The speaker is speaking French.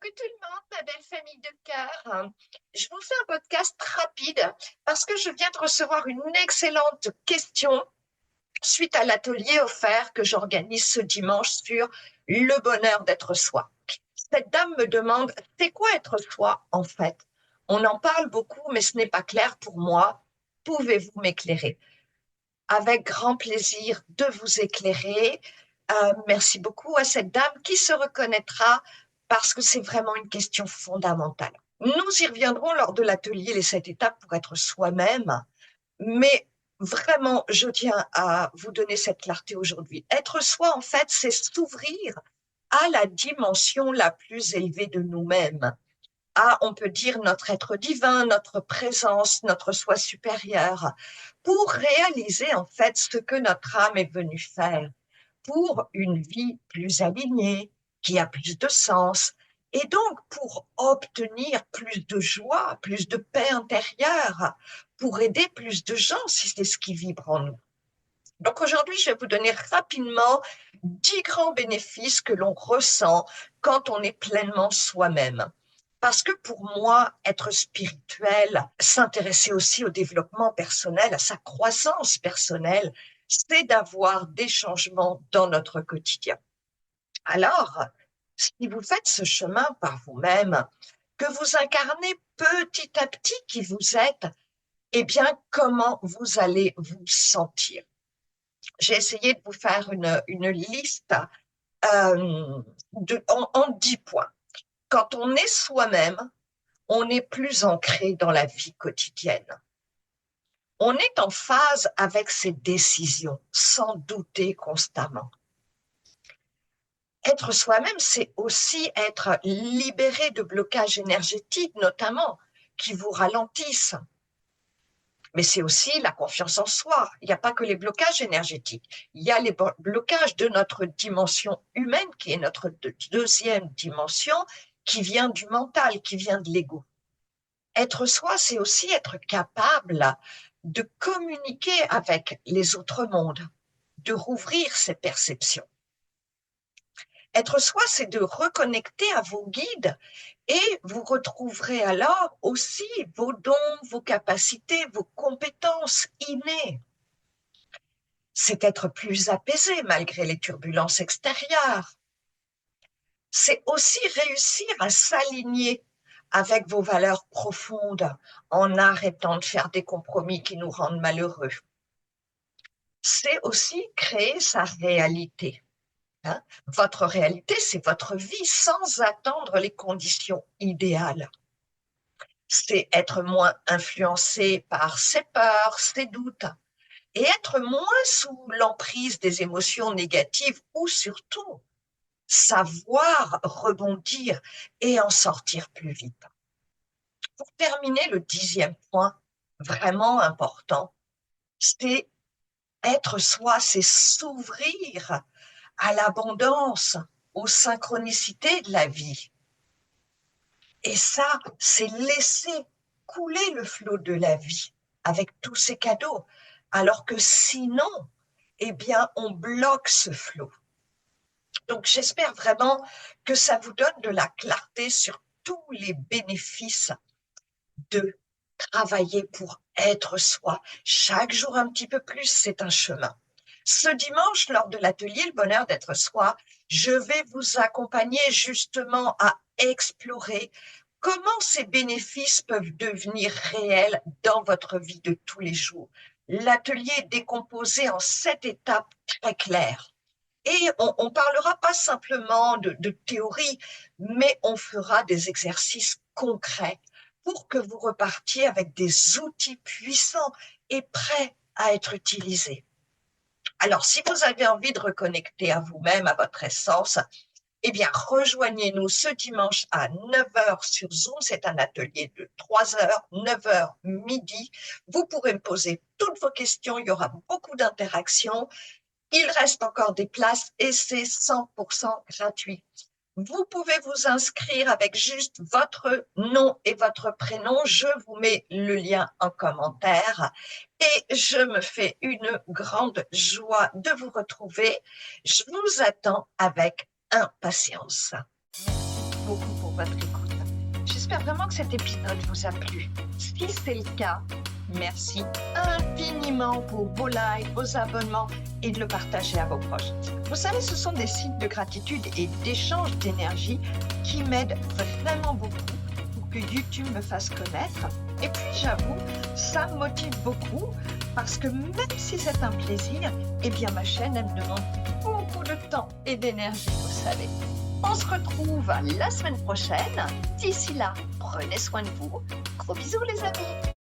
Coucou tout le monde, ma belle famille de cœur. Je vous fais un podcast rapide parce que je viens de recevoir une excellente question suite à l'atelier offert que j'organise ce dimanche sur le bonheur d'être soi. Cette dame me demande, c'est quoi être soi en fait? On en parle beaucoup, mais ce n'est pas clair pour moi. Pouvez-vous m'éclairer? Avec grand plaisir de vous éclairer. Merci beaucoup à cette dame qui se reconnaîtra parce que c'est vraiment une question fondamentale. Nous y reviendrons lors de l'atelier Les 7 étapes pour être soi-même, mais vraiment, je tiens à vous donner cette clarté aujourd'hui. Être soi, en fait, c'est s'ouvrir à la dimension la plus élevée de nous-mêmes, à, on peut dire, notre être divin, notre présence, notre soi supérieur, pour réaliser en fait ce que notre âme est venue faire, pour une vie plus alignée, qui a plus de sens, et donc pour obtenir plus de joie, plus de paix intérieure, pour aider plus de gens si c'est ce qui vibre en nous. Donc aujourd'hui, je vais vous donner rapidement 10 grands bénéfices que l'on ressent quand on est pleinement soi-même. Parce que pour moi, être spirituel, s'intéresser aussi au développement personnel, à sa croissance personnelle, c'est d'avoir des changements dans notre quotidien. Alors, si vous faites ce chemin par vous-même, que vous incarnez petit à petit qui vous êtes, eh bien, comment vous allez vous sentir? J'ai essayé de vous faire une liste en 10 points. Quand on est soi-même, on est plus ancré dans la vie quotidienne. On est en phase avec ses décisions, sans douter constamment. Être soi-même, c'est aussi être libéré de blocages énergétiques, notamment, qui vous ralentissent. Mais c'est aussi la confiance en soi. Il n'y a pas que les blocages énergétiques. Il y a les blocages de notre dimension humaine, qui est notre deuxième dimension, qui vient du mental, qui vient de l'ego. Être soi, c'est aussi être capable de communiquer avec les autres mondes, de rouvrir ses perceptions. Être soi, c'est de reconnecter à vos guides et vous retrouverez alors aussi vos dons, vos capacités, vos compétences innées. C'est être plus apaisé malgré les turbulences extérieures. C'est aussi réussir à s'aligner avec vos valeurs profondes en arrêtant de faire des compromis qui nous rendent malheureux. C'est aussi créer sa réalité. Votre réalité, c'est votre vie sans attendre les conditions idéales. C'est être moins influencé par ses peurs, ses doutes, et être moins sous l'emprise des émotions négatives ou surtout savoir rebondir et en sortir plus vite. Pour terminer, le 10e point, vraiment important, c'est être soi, c'est s'ouvrir à l'abondance, aux synchronicités de la vie. Et ça, c'est laisser couler le flot de la vie avec tous ces cadeaux, alors que sinon, eh bien, on bloque ce flot. Donc, j'espère vraiment que ça vous donne de la clarté sur tous les bénéfices de travailler pour être soi. Chaque jour un petit peu plus, c'est un chemin. Ce dimanche, lors de l'atelier Le bonheur d'être soi, je vais vous accompagner justement à explorer comment ces bénéfices peuvent devenir réels dans votre vie de tous les jours. L'atelier est décomposé en 7 étapes très claires. Et on parlera pas simplement de théorie, mais on fera des exercices concrets pour que vous repartiez avec des outils puissants et prêts à être utilisés. Alors, si vous avez envie de reconnecter à vous-même, à votre essence, eh bien, rejoignez-nous ce dimanche à 9 heures sur Zoom. C'est un atelier de 3 heures, 9 heures, midi. Vous pourrez me poser toutes vos questions. Il y aura beaucoup d'interactions. Il reste encore des places et c'est 100% gratuit. Vous pouvez vous inscrire avec juste votre nom et votre prénom. Je vous mets le lien en commentaire et je me fais une grande joie de vous retrouver. Je vous attends avec impatience. beaucoup pour votre écoute. J'espère vraiment que cet épisode vous a plu. Si c'est le cas, merci infiniment pour vos likes, vos abonnements et de le partager à vos proches. Vous savez, ce sont des signes de gratitude et d'échange d'énergie qui m'aident vraiment beaucoup pour que YouTube me fasse connaître. Et puis, j'avoue, ça me motive beaucoup parce que même si c'est un plaisir, eh bien, ma chaîne, elle me demande beaucoup de temps et d'énergie, vous savez. On se retrouve la semaine prochaine. D'ici là, prenez soin de vous. Gros bisous, les amis.